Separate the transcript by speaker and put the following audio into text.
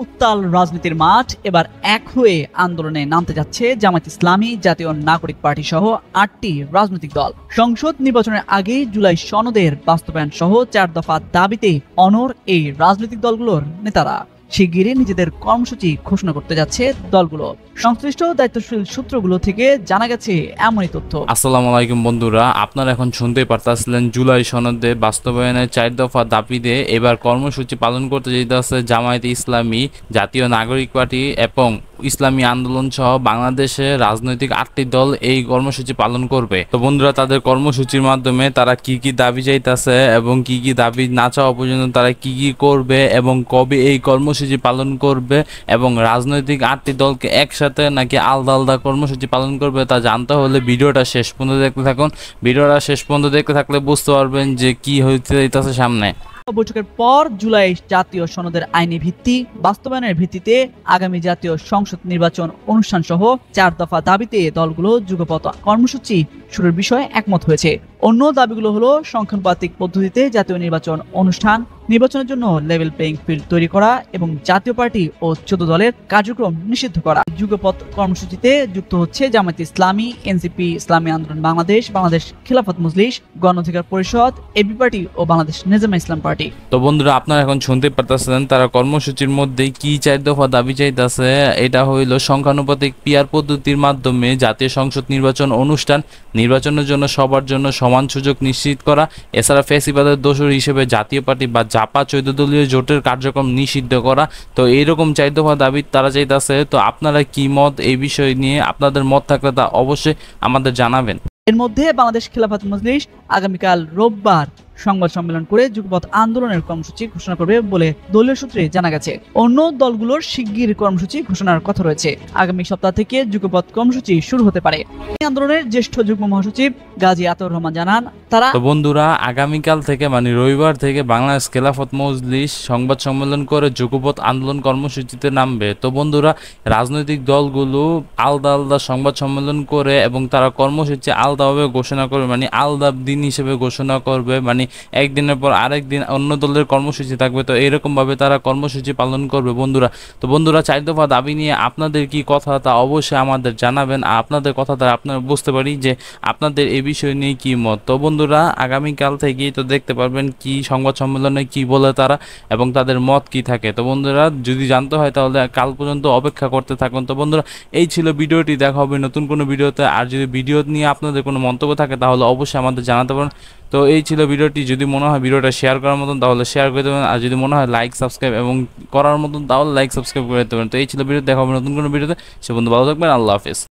Speaker 1: উত্তাল রাজনীতির মাঠ এবার এক হয়ে আন্দোলনে নামতে যাচ্ছে জামায়াত ইসলামী, জাতীয় নাগরিক পার্টি সহ 8টি রাজনৈতিক দল। সংসদ নির্বাচনের আগে জুলাই সনদের বাস্তবায়ন সহ 4 দফা দাবিতে অনড় এই রাজনৈতিক দলগুলোর নেতারা শিগগিরই নিজেদের কর্মসূচি ঘোষণা করতে যাচ্ছে দলগুলো। সংশ্লিষ্ট দায়িত্বশীল সূত্রগুলো থেকে জানা গেছে এমনই তথ্য।
Speaker 2: আসসালামু আলাইকুম বন্ধুরা, আপনারা এখন শুনতেই পারতেছিলেন জুলাই সনদে বাস্তবায়নের 4 দফা দাবিতে এবার কর্মসূচি পালন করতে যেতেছে জামায়াত ইসলামী, জাতীয় নাগরিক পার্টি এবং ইসলামী আন্দোলন সহ বাংলাদেশে রাজনৈতিক 8টি দল এই কর্মসূচি পালন করবে। তো বন্ধুরা, তাদের কর্মসূচির মাধ্যমে তারা কি কি দাবি চাইতেছে এবং কি কি দাবি না চাওয়া পর্যন্ত তারা কি কি করবে এবং কবে এই কর্মসূচি পালন করবে এবং রাজনৈতিক 8টি দলকে একসাথে নাকি আলাদা আলাদা কর্মসূচি পালন করবে তা জানতে হলে ভিডিওটা শেষ পর্যন্ত দেখতে থাকুন। ভিডিওটা শেষ পর্যন্ত দেখতে থাকলে বুঝতে পারবেন যে কি হইতে যাইতেছে সামনে।
Speaker 1: বৈঠকের পর জুলাই জাতীয় সনদের আইনি ভিত্তি বাস্তবায়নের ভিত্তিতে আগামী জাতীয় সংসদ নির্বাচন অনুষ্ঠান সহ 4 দফা দাবিতে দলগুলো যুগপৎ কর্মসূচি শুরুর বিষয়ে একমত হয়েছে। অন্য দাবিগুলো হলো সংখ্যানুপাতিক পদ্ধতিতে জাতীয় নির্বাচন অনুষ্ঠান, নির্বাচনের জন্য লেভেল প্লেইং ফিল্ড তৈরি করা এবং জাতীয় পার্টি ও 14 দলের কার্যক্রম নিষিদ্ধ করা। যুগপৎ কর্মসূচিতে যুক্ত হচ্ছে জামায়াত ইসলামী, এনসিপি, ইসলামী আন্দোলন বাংলাদেশ, বাংলাদেশ খিলাফত মজলিস, গণ অধিকার পরিষদ, এবি পার্টি ও বাংলাদেশ নেজামে ইসলাম পার্টি।
Speaker 2: তো বন্ধুরা, আপনারা এখন শুনতে পারতেছেন তারা কর্মসূচির মধ্যে কি 4 দফা দাবি চাইতেছে। এটা হইল সংখ্যানুপাতিক পিআর পদ্ধতির মাধ্যমে জাতীয় সংসদ নির্বাচন অনুষ্ঠান, নির্বাচনের জন্য সবার জন্য সমান সুযোগ নিশ্চিত করা, এছাড়া ফ্যাসিবাদের দোষর হিসেবে জাতীয় পার্টি বা জাপা 14 দলীয় জোটের কার্যক্রম নিষিদ্ধ করা। তো এইরকম 4 দফা দাবি তারা চাইতেছে। তো আপনারা কি মত এই বিষয় নিয়ে? আপনাদের মত থাকলে তা অবশ্যই আমাদের জানাবেন।
Speaker 1: এর মধ্যে বাংলাদেশ খিলাফত মজলিস আগামীকাল রোববার সংবাদ সম্মেলন করে যুগপৎ আন্দোলনের কর্মসূচি ঘোষণা করবে বলে দলীয় সূত্রে জানা গেছে। অন্য দলগুলোর শিগগির কর্মসূচি ঘোষণার কথা রয়েছে। আগামী সপ্তাহ থেকে যুগপৎ কর্মসূচি শুরু হতে পারে। আন্দোলনের জ্যেষ্ঠ যুগ্ম মহাসচিব গাজী আতাউর রহমান জানান, তারা
Speaker 2: তো বন্ধুরা, আগামীকাল থেকে মানে রবিবার থেকে বাংলাদেশ খেলাফত মজলিস সংবাদ সম্মেলন করে যুগপৎ আন্দোলন কর্মসূচিতে নামবে। তো বন্ধুরা, রাজনৈতিক দলগুলো আলাদা আলাদা সংবাদ সম্মেলন করে এবং তারা কর্মসূচি আলাদাভাবে ঘোষণা করবে, মানে আলাদা দিন হিসেবে ঘোষণা করবে, মানে একদিনের পর আরেক দিন অন্য দলের কর্মসূচি থাকবে। তো এরকম ভাবে তারা কর্মসূচি পালন করবে বন্ধুরা। তো বন্ধুরা, 4 দফা দাবি নিয়ে আপনাদের কি কথা তা অবশ্যই আমাদের জানাবেন। আর আপনাদের কথা দ্বারা আপনারা বুঝতে পারি যে আপনাদের এই বিষয় নিয়ে কি মত। তো বন্ধুরা, আগামীকাল থেকেই তো দেখতে পারবেন কি সংবাদ সম্মেলনে কি বলে তারা এবং তাদের মত কি থাকে। তো বন্ধুরা, যদি জানতে হয় তাহলে কাল পর্যন্ত অপেক্ষা করতে থাকুন। তো বন্ধুরা, এই ছিল ভিডিওটি। দেখা হবে নতুন কোনো ভিডিওতে। আর যদি ভিডিও নিয়ে আপনাদের কোনো মন্তব্য থাকে তাহলে অবশ্যই আমাদের জানাতে পারেন। তো এই ছিল ভিডিওটি। যদি মনে হয় ভিডিওটা শেয়ার করার মতন তাহলে শেয়ার করে দেবেন, আর যদি মনে হয় লাইক সাবস্ক্রাইব এবং করার মতন তাহলে লাইক সাবস্ক্রাইব করে দিতে পারেন। তো এই ছিল ভিডিও। দেখা হবে নতুন কোনো ভিডিওতে। সে বন্ধু ভালো থাকবেন। আল্লাহ হাফেজ।